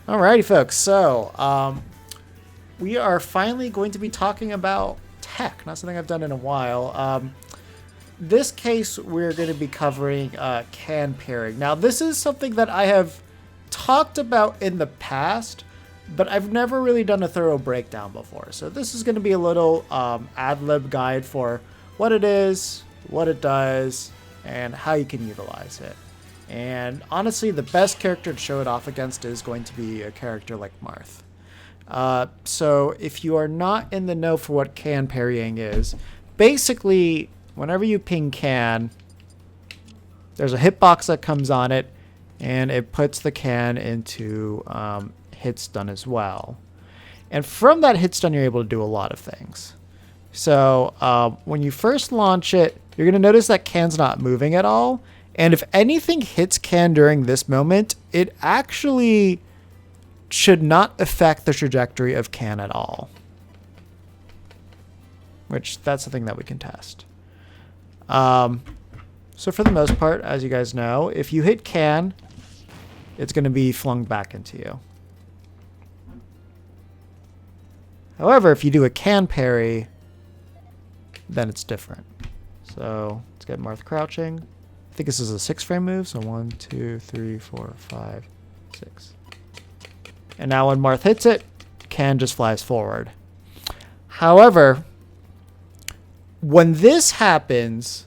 Alrighty, folks. So, we are finally going to be talking about tech, not something I've done in a while. This case, we're going to be covering can pairing. Now, this is something that I have talked about in the past, but I've never really done a thorough breakdown before. So this is going to be a little ad-lib guide for what it is, what it does, and how you can utilize it. And honestly, the best character to show it off against is going to be a character like Marth. So if you are not in the know for what can parrying is, basically, whenever you ping can, there's a hitbox that comes on it, and it puts the can into hit stun as well. And from that hit stun, you're able to do a lot of things. So when you first launch it, you're going to notice that can's not moving at all. And if anything hits can during this moment, it actually should not affect the trajectory of can at all. Which, that's the thing that we can test. So for the most part, as you guys know, if you hit can, it's going to be flung back into you. However, if you do a can parry, then it's different. So let's get Marth crouching. I think this is a 6-frame move, so 1, 2, 3, 4, 5, 6. And now when Marth hits it, can just flies forward. However, when this happens,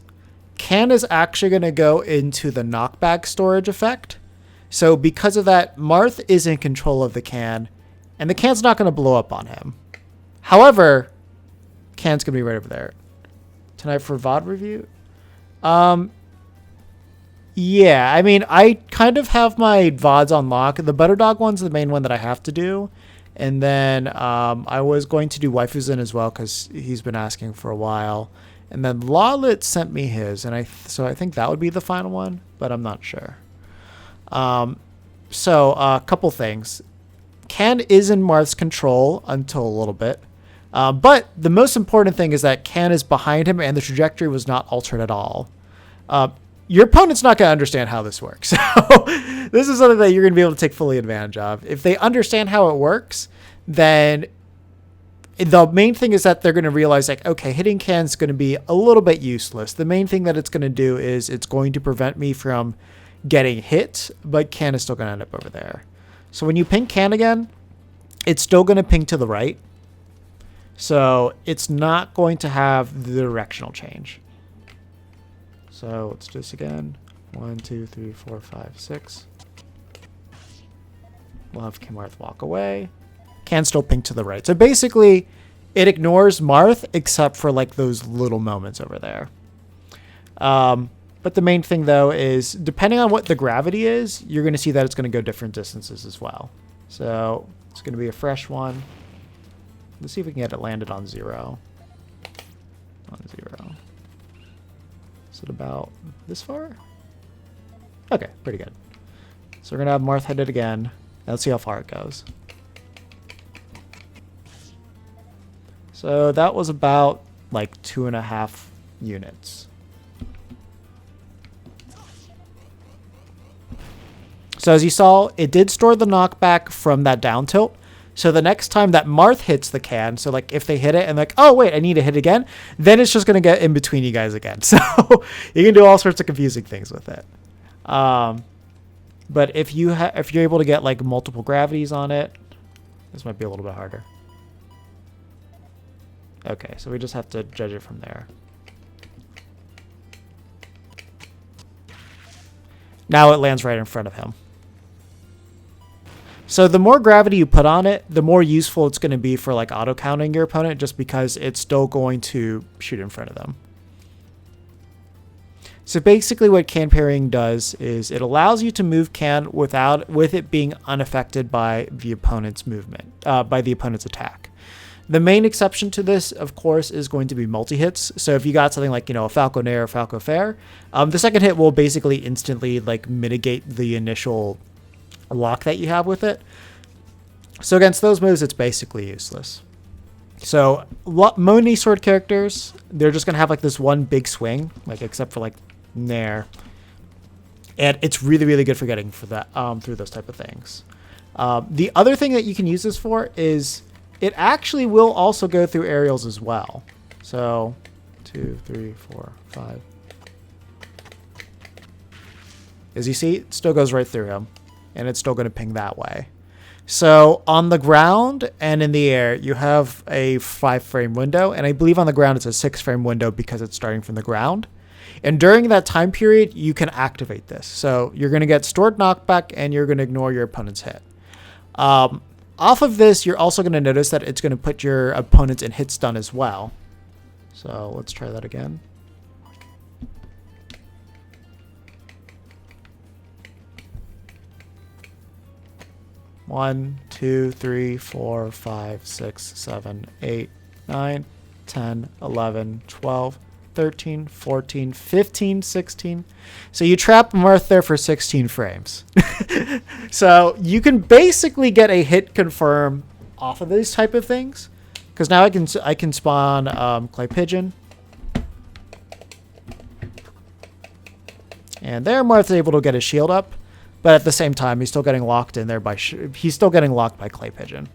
can is actually going to go into the knockback storage effect. So because of that, Marth is in control of the can, and the can's not going to blow up on him. However, can's going to be right over there. Tonight for VOD review? Yeah, I mean, I kind of have my VODs on lock. The Butterdog one's the main one that I have to do. And then I was going to do Waifu's in as well because he's been asking for a while. And then Lawlet sent me his, and so I think that would be the final one, but I'm not sure. So a couple things. Can is in Marth's control until a little bit. But the most important thing is that Can is behind him and the trajectory was not altered at all. Your opponent's not going to understand how this works. So this is something that you're going to be able to take fully advantage of. If they understand how it works, then the main thing is that they're going to realize, like, okay, hitting can is going to be a little bit useless. The main thing that it's going to do is it's going to prevent me from getting hit, but can is still going to end up over there. So when you ping can again, it's still going to ping to the right. So it's not going to have the directional change. So let's do this again. 1, 2, 3, 4, 5, 6. We'll have Marth walk away. Can still ping to the right. So basically, it ignores Marth except for like those little moments over there. But the main thing though is, depending on what the gravity is, you're going to see that it's going to go different distances as well. So it's going to be a fresh one. Let's see if we can get it landed on 0. On 0. Is it about this far? Okay, pretty good. So we're going to have Marth hit it again. Now let's see how far it goes. So that was about like 2.5 units. So as you saw, it did store the knockback from that down tilt. So the next time that Marth hits the can, so like if they hit it and like, oh wait, I need to hit again, then it's just going to get in between you guys again. So you can do all sorts of confusing things with it. But if you're able to get like multiple gravities on it, this might be a little bit harder. Okay, so we just have to judge it from there. Now it lands right in front of him. So the more gravity you put on it, the more useful it's going to be for like auto counting your opponent, just because it's still going to shoot in front of them. So basically what can parrying does is it allows you to move can with it being unaffected by the opponent's movement, by the opponent's attack. The main exception to this, of course, is going to be multi-hits. So if you got something like, a Falco Nair or Falco Fair, the second hit will basically instantly like mitigate the initial lock that you have with it. So against those moves, it's basically useless. So Moni sword characters, they're just going to have like this one big swing, like except for like Nair. And it's really, really good for getting for that through those type of things. The other thing that you can use this for is it actually will also go through aerials as well. So 2, 3, 4, 5. As you see, it still goes right through him, and it's still going to ping that way. So on the ground and in the air, you have a 5-frame window, and I believe on the ground it's a 6-frame window because it's starting from the ground. And during that time period, you can activate this. So you're going to get stored knockback, and you're going to ignore your opponent's hit. Off of this, you're also going to notice that it's going to put your opponents in hit stun as well. So let's try that again. One, 2, 3, 4, 5, 6, 7, 8, 9, 10, 11, 12, 13, 14, 15, 16. So you trap Marth there for 16 frames. So you can basically get a hit confirm off of these type of things. Because now I can spawn Clay Pigeon. And there Marth's able to get his shield up. But at the same time, he's still getting locked in there by he's still getting locked by Clay Pigeon.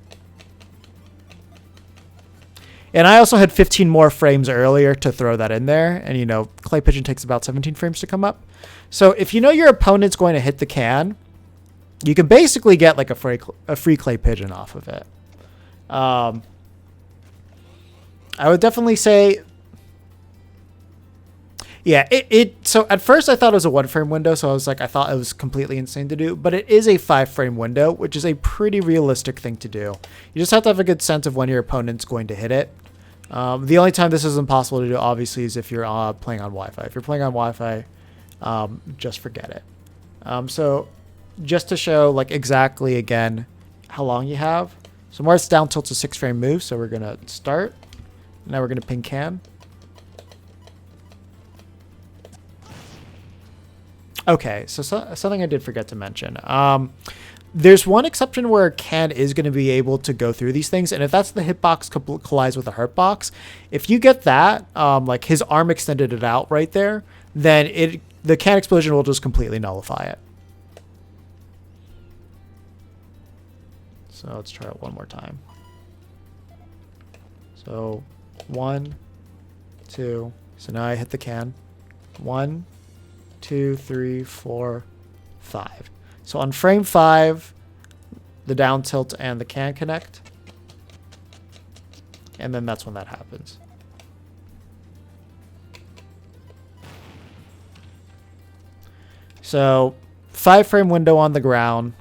And I also had 15 more frames earlier to throw that in there. And, you know, Clay Pigeon takes about 17 frames to come up. So if you know your opponent's going to hit the can, you can basically get like a free Clay Pigeon off of it. I would definitely say... Yeah, so at first I thought it was a 1-frame window, so I thought it was completely insane to do, but it is a 5-frame window, which is a pretty realistic thing to do. You just have to have a good sense of when your opponent's going to hit it. The only time this is impossible to do, obviously, is if you're playing on Wi-Fi. If you're playing on Wi-Fi, just forget it. So just to show like exactly, again, how long you have. So Marth's down tilt's a 6-frame move, so we're going to start. Now we're going to ping can. Okay, so something I did forget to mention. There's one exception where can is going to be able to go through these things, and if that's the hitbox collides with the hurt box, if you get that, like his arm extended it out right there, then the can explosion will just completely nullify it. So let's try it one more time. So 1, 2. So now I hit the can. 1, 2, 3, 4, 5. So on frame 5, the down tilt and the can connect. And then that's when that happens. So 5-frame window on the ground.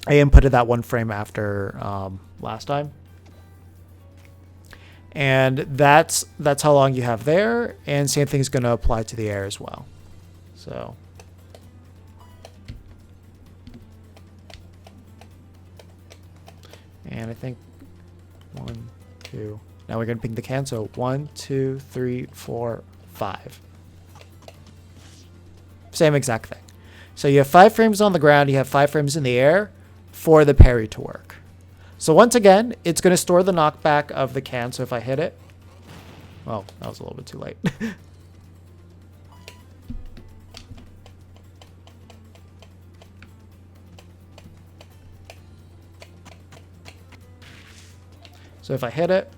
I inputted that 1 frame after last time. And that's how long you have there. And same thing is going to apply to the air as well. So and I think 1, 2. Now we're going to ping the can. So 1, 2, 3, 4, 5. Same exact thing. So you have 5 frames on the ground. You have 5 frames in the air for the parry to work. So once again, it's going to store the knockback of the can. So if I hit it, well, that was a little bit too late. So if I hit it,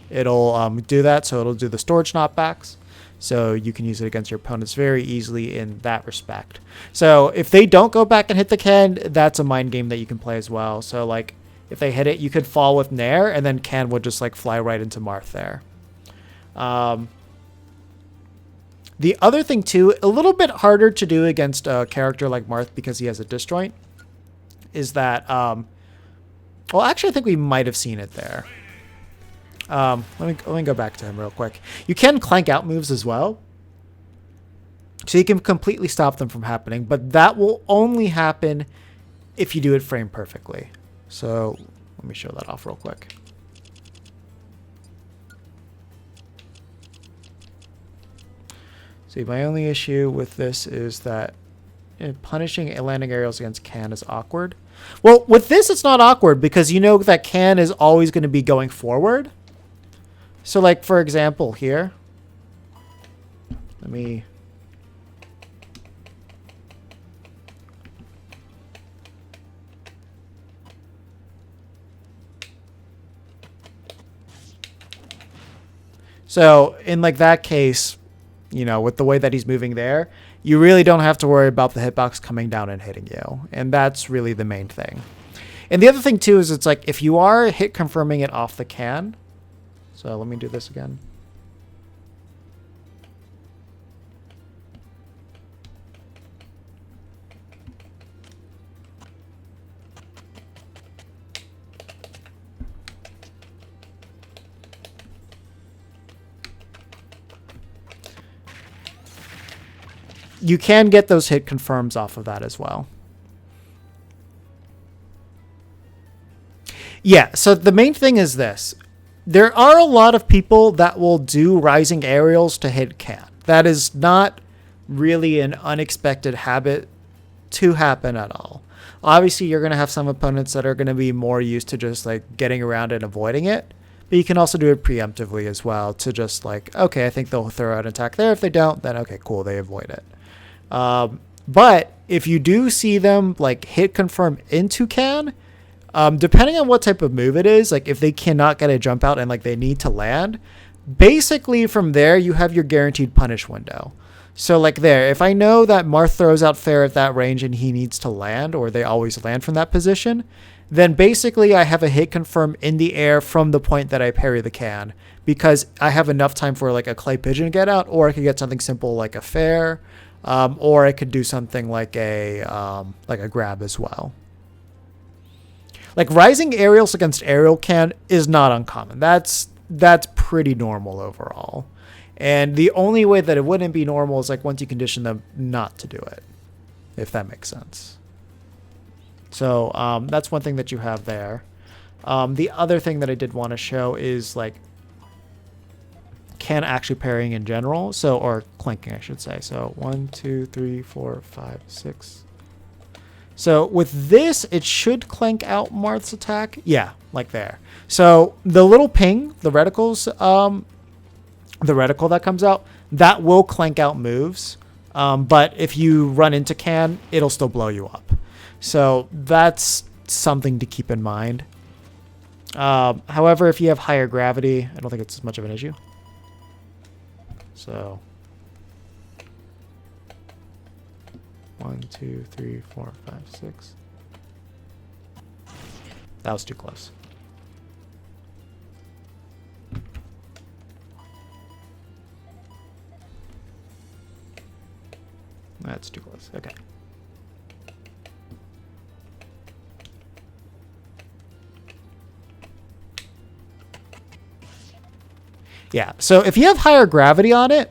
it'll do that. So it'll do the storage knockbacks. So you can use it against your opponents very easily in that respect. So if they don't go back and hit the can, that's a mind game that you can play as well. So like if they hit it, you could fall with Nair, and then can would just like fly right into Marth there. The other thing too, a little bit harder to do against a character like Marth because he has a disjoint, is that well, actually, I think we might have seen it there. Let me go back to him real quick. You can clank out moves as well. So you can completely stop them from happening, but that will only happen if you do it frame perfectly. So let me show that off real quick. See, my only issue with this is that punishing landing aerials against can is awkward. Well, with this, it's not awkward because you know that can is always going to be going forward. So, like, for example, here. Let me... So in like that case, you know, with the way that he's moving there, you really don't have to worry about the hitbox coming down and hitting you. And that's really the main thing. And the other thing too is it's like if you are hit confirming it off the can. So let me do this again. You can get those hit confirms off of that as well. Yeah, so the main thing is this. There are a lot of people that will do rising aerials to hit can. That is not really an unexpected habit to happen at all. Obviously, you're going to have some opponents that are going to be more used to just like getting around and avoiding it. But you can also do it preemptively as well to just like, okay, I think they'll throw out an attack there. If they don't, then okay, cool, they avoid it. But if you do see them like hit confirm into can, depending on what type of move it is, like if they cannot get a jump out and like they need to land, basically from there you have your guaranteed punish window. So like there, if I know that Marth throws out fair at that range and he needs to land, or they always land from that position, then basically I have a hit confirm in the air from the point that I parry the can, because I have enough time for like a clay pigeon to get out, or I could get something simple like a fair. Or I could do something like a grab as well. Like rising aerials against aerial can is not uncommon. That's pretty normal overall. And the only way that it wouldn't be normal is like once you condition them not to do it, if that makes sense. So that's one thing that you have there. The other thing that I did want to show is like can actually parrying in general, so, or clanking I should say. So 1 2 3 4 5 6. So with this it should clank out Marth's attack. Yeah, like there. So the little ping, the reticles, the reticle that comes out, that will clank out moves, but if you run into can, it'll still blow you up. So that's something to keep in mind. However, if you have higher gravity, I don't think it's as much of an issue. So 1 2 3 4 5 6. That was too close. That's too close. Okay. Yeah, so if you have higher gravity on it,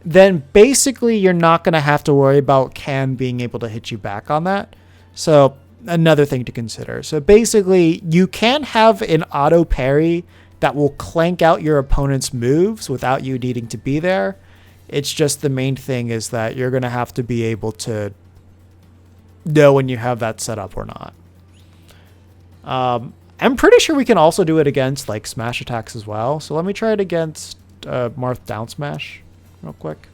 then basically you're not going to have to worry about can being able to hit you back on that. So another thing to consider. So basically you can have an auto parry that will clank out your opponent's moves without you needing to be there. It's just the main thing is that you're going to have to be able to know when you have that set up or not. I'm pretty sure we can also do it against like smash attacks as well. So let me try it against Marth down smash real quick.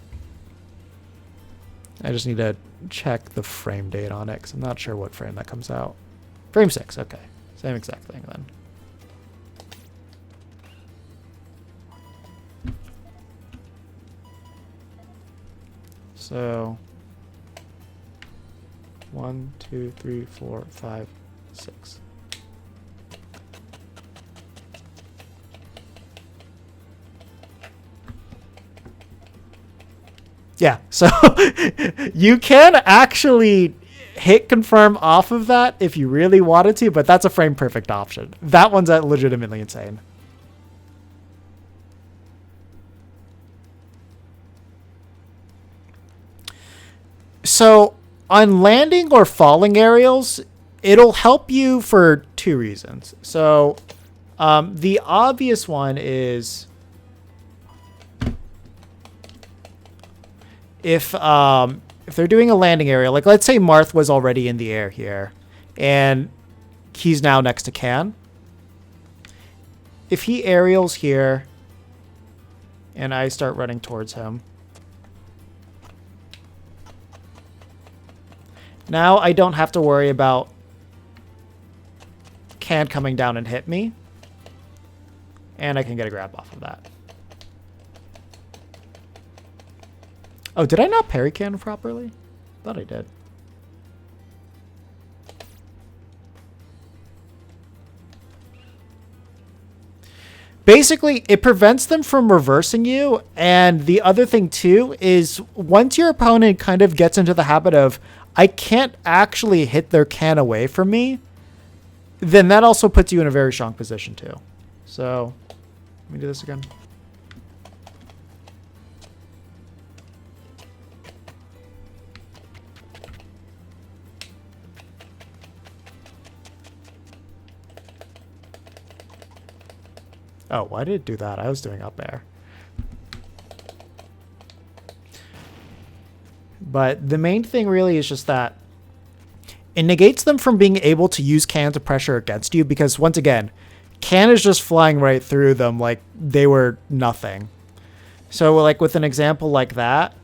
I just need to check the frame date on it because I'm not sure what frame that comes out. Frame 6, okay. Same exact thing then. So 1 2 3 4 5 6. Yeah, so you can actually hit confirm off of that if you really wanted to, but that's a frame perfect option. That one's legitimately insane. So on landing or falling aerials, it'll help you for two reasons. So the obvious one is if they're doing a landing area, like let's say Marth was already in the air here and he's now next to Can. If he aerials here and I start running towards him, now I don't have to worry about Can coming down and hit me, and I can get a grab off of that. Oh, did I not parry can properly? Thought I did. Basically, it prevents them from reversing you. And the other thing, too, is once your opponent kind of gets into the habit of, I can't actually hit their can away from me, then that also puts you in a very strong position, too. So, let me do this again. Oh, why did it do that? I was doing up air. But the main thing really is just that it negates them from being able to use can to pressure against you because, once again, can is just flying right through them like they were nothing. So, like, with an example like that,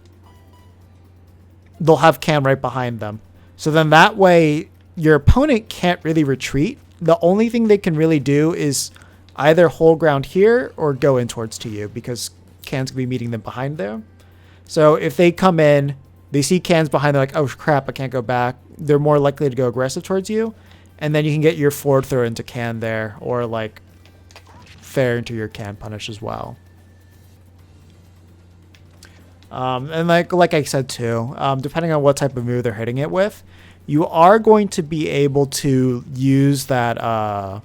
they'll have can right behind them. So then that way, your opponent can't really retreat. The only thing they can really do is either hold ground here or go in towards to you because can's going to be meeting them behind there. So if they come in, they see cans behind, they're like, oh crap, I can't go back. They're more likely to go aggressive towards you. And then you can get your forward throw into can there or like fair into your can punish as well. And like I said too, depending on what type of move they're hitting it with, you are going to be able to use that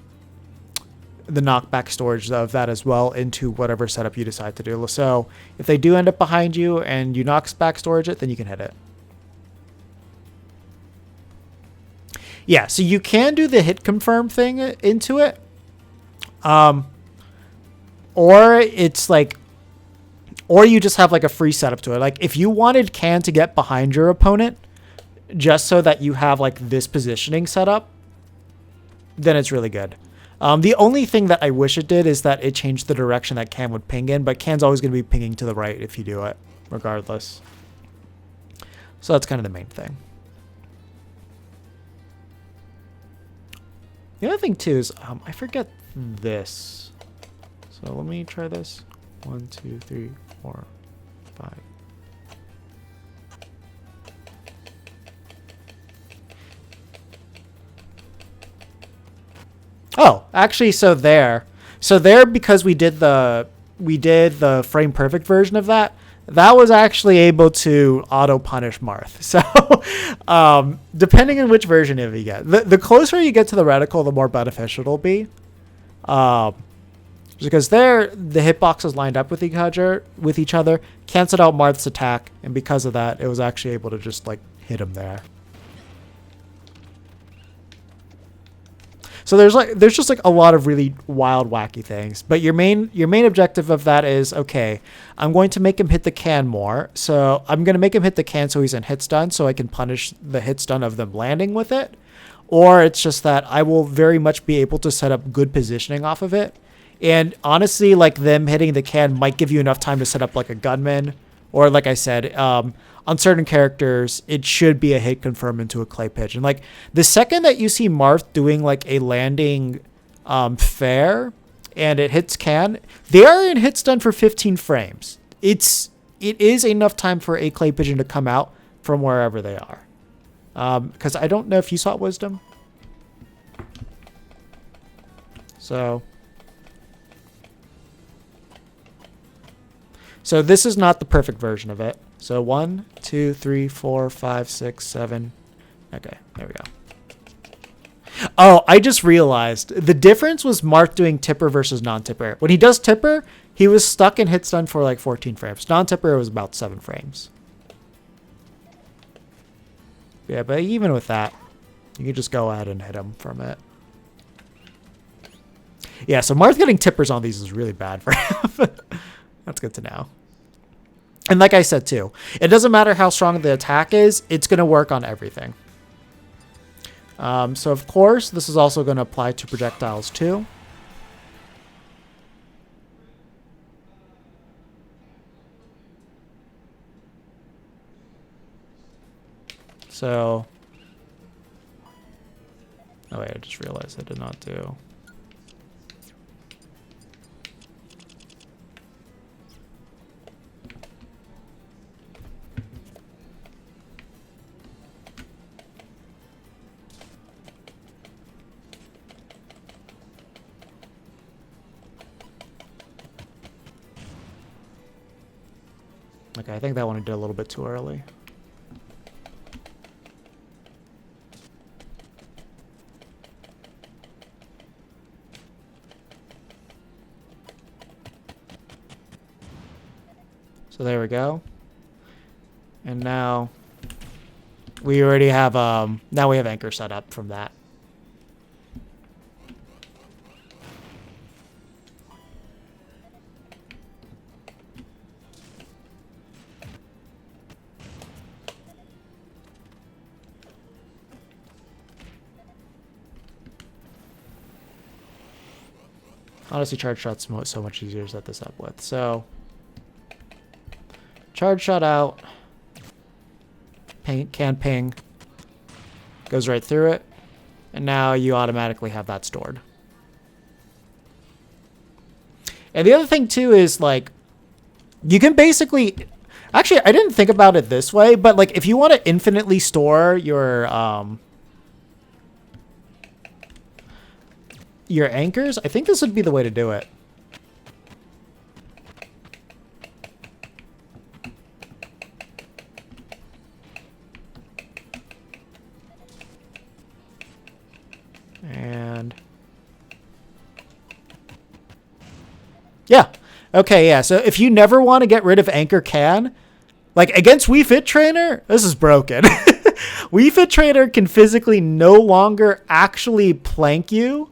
the knockback storage of that as well into whatever setup you decide to do. So if they do end up behind you and you knockback storage it, then you can hit it. Yeah, so you can do the hit confirm thing into it. Or it's like, or you just have like a free setup to it. Like if you wanted can to get behind your opponent just so that you have like this positioning set up, then it's really good. The only thing that I wish it did is that it changed the direction that can would ping in, but can's always going to be pinging to the right if you do it, regardless. So that's kind of the main thing. The other thing too is I forget this. So let me try this. 1, 2, 3, 4, 5. Oh, actually, so there, because we did the frame perfect version of that. That was actually able to auto punish Marth. So, depending on which version of you get, the closer you get to the reticle, the more beneficial it'll be. Because there, the hitboxes lined up with each other, canceled out Marth's attack, and because of that, it was actually able to just like hit him there. So there's just like a lot of really wild, wacky things. But your main objective of that is, okay, I'm going to make him hit the can more. So I'm going to make him hit the can so he's in hit stun so I can punish the hit stun of them landing with it. Or it's just that I will very much be able to set up good positioning off of it. And honestly, like them hitting the can might give you enough time to set up like a gunman. Or like I said, on certain characters, it should be a hit confirm into a clay pigeon. Like the second that you see Marth doing like a landing fair and it hits can, they are in hit stun for 15 frames. It is enough time for a clay pigeon to come out from wherever they are. Because I don't know if you saw Wisdom. So this is not the perfect version of it. So 1, 2, 3, 4, 5, 6, 7. Okay, there we go. Oh, I just realized the difference was Marth doing tipper versus non-tipper. When he does tipper, he was stuck in hit stun for like 14 frames. Non-tipper was about 7 frames. Yeah, but even with that, you can just go ahead and hit him from it. Yeah, so Marth getting tippers on these is really bad for him. That's good to know. And like I said, too, it doesn't matter how strong the attack is. It's going to work on everything. So, of course, this is also going to apply to projectiles, too. So, oh, wait, I just realized I did not do. Okay, I think that one I did a little bit too early. So there we go. And now we already have now we have anchor set up from that. Honestly, charge shot's so much easier to set this up with. So charge shot out. Can ping. Goes right through it. And now you automatically have that stored. And the other thing too is like, you can basically, actually I didn't think about it this way, but like if you want to infinitely store your anchors, I think this would be the way to do it. And yeah. Okay, yeah. So if you never want to get rid of anchor can, like against Wii Fit Trainer, this is broken. Wii Fit Trainer can physically no longer actually plank you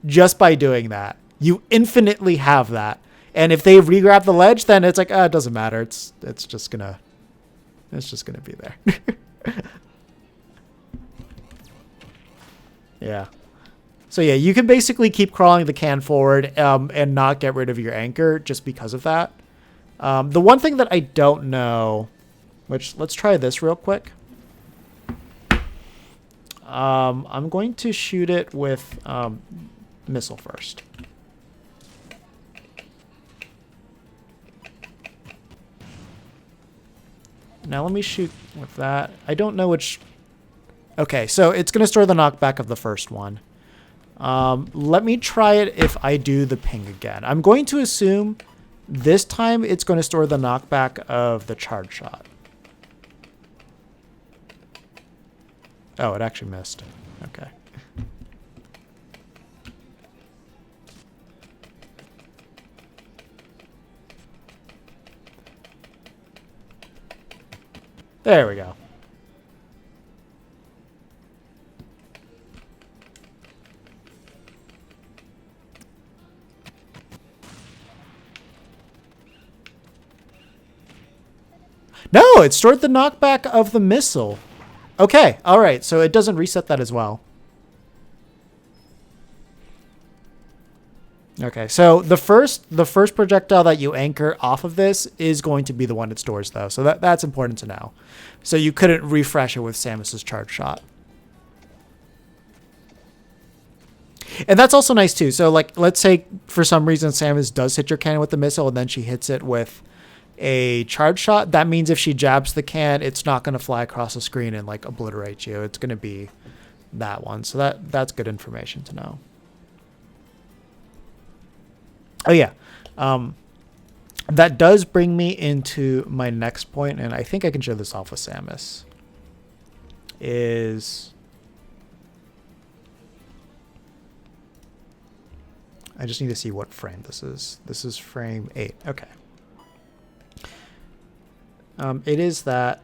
just by doing that. You infinitely have that. And if they re-grab the ledge, then it's like, it doesn't matter. It's just gonna be there. Yeah. So yeah, you can basically keep crawling the can forward and not get rid of your anchor just because of that. The one thing that I don't know, which let's try this real quick. I'm going to shoot it with missile first. Now let me shoot with that. I don't know which... Okay, so it's going to store the knockback of the first one. Let me try it if I do the ping again. I'm going to assume this time it's going to store the knockback of the charge shot. Oh, it actually missed. Okay. There we go. No, it stored the knockback of the missile. Okay, all right. So it doesn't reset that as well. Okay, so the first projectile that you anchor off of this is going to be the one it stores, though. So that's important to know. So you couldn't refresh it with Samus's charge shot. And that's also nice too. So like, let's say for some reason Samus does hit your cannon with the missile, and then she hits it with a charge shot. That means if she jabs the can, it's not going to fly across the screen and like obliterate you. It's going to be that one. So that's good information to know. Oh yeah. That does bring me into my next point, and I think I can show this off with Samus. I just need to see what frame this is. This is frame 8. Okay. It is that...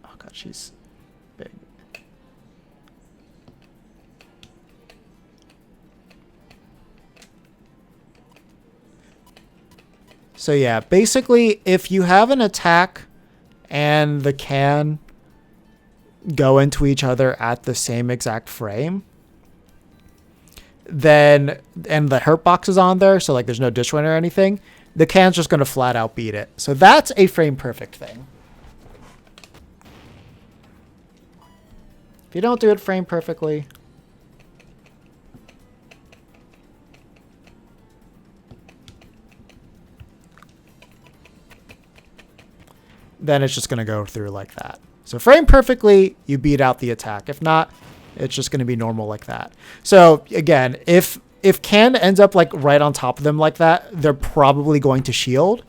Oh god, she's big. So yeah, basically, if you have an attack and the can go into each other at the same exact frame, then, and the hurt box is on there, so like there's no dishwin or anything, the can's just going to flat out beat it. So that's a frame perfect thing. If you don't do it frame perfectly, then it's just going to go through like that. So frame perfectly, you beat out the attack. If not, it's just going to be normal like that. So again, if can ends up like right on top of them like that, they're probably going to shield.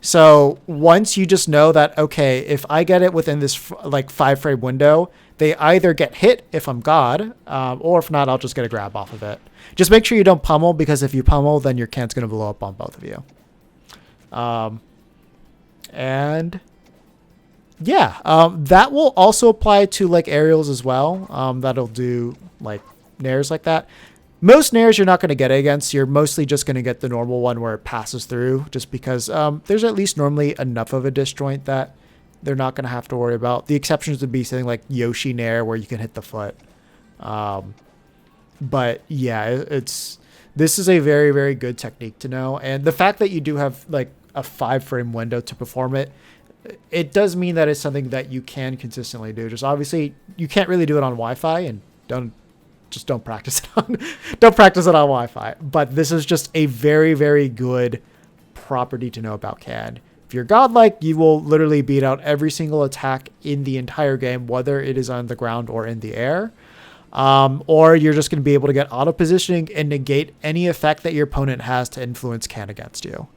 So once you just know that, okay, if I get it within this like 5 frame window, they either get hit if I'm God, or if not, I'll just get a grab off of it. Just make sure you don't pummel, because if you pummel, then your can's going to blow up on both of you. And yeah, that will also apply to like aerials as well. That'll do like nairs like that. Most nairs you're not going to get against. You're mostly just going to get the normal one where it passes through, just because there's at least normally enough of a disjoint that they're not going to have to worry about. The exceptions would be something like Yoshi nair, where you can hit the foot. But yeah, this is a very, very good technique to know. And the fact that you do have like a 5 frame window to perform it, it does mean that it's something that you can consistently do. Just obviously you can't really do it on Wi-Fi, and don't practice it on don't practice it on Wi-Fi. But this is just a very, very good property to know about CAD. If you're godlike, you will literally beat out every single attack in the entire game, whether it is on the ground or in the air. Or you're just going to be able to get auto positioning and negate any effect that your opponent has to influence CAD against you.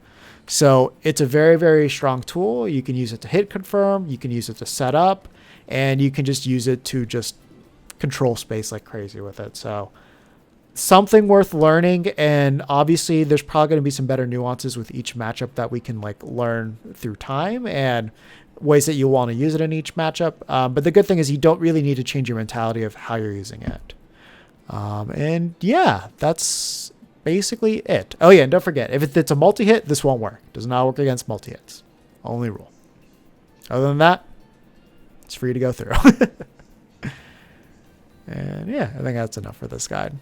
So it's a very, very strong tool. You can use it to hit confirm, you can use it to set up, and you can just use it to just control space like crazy with it. So something worth learning, and obviously there's probably going to be some better nuances with each matchup that we can like learn through time, and ways that you want to use it in each matchup. But the good thing is you don't really need to change your mentality of how you're using it. And yeah, that's basically it. Oh yeah, and don't forget, if it's a multi-hit, this won't work. It does not work against multi-hits. Only rule. Other than that, it's free to go through. And yeah, I think that's enough for this guide.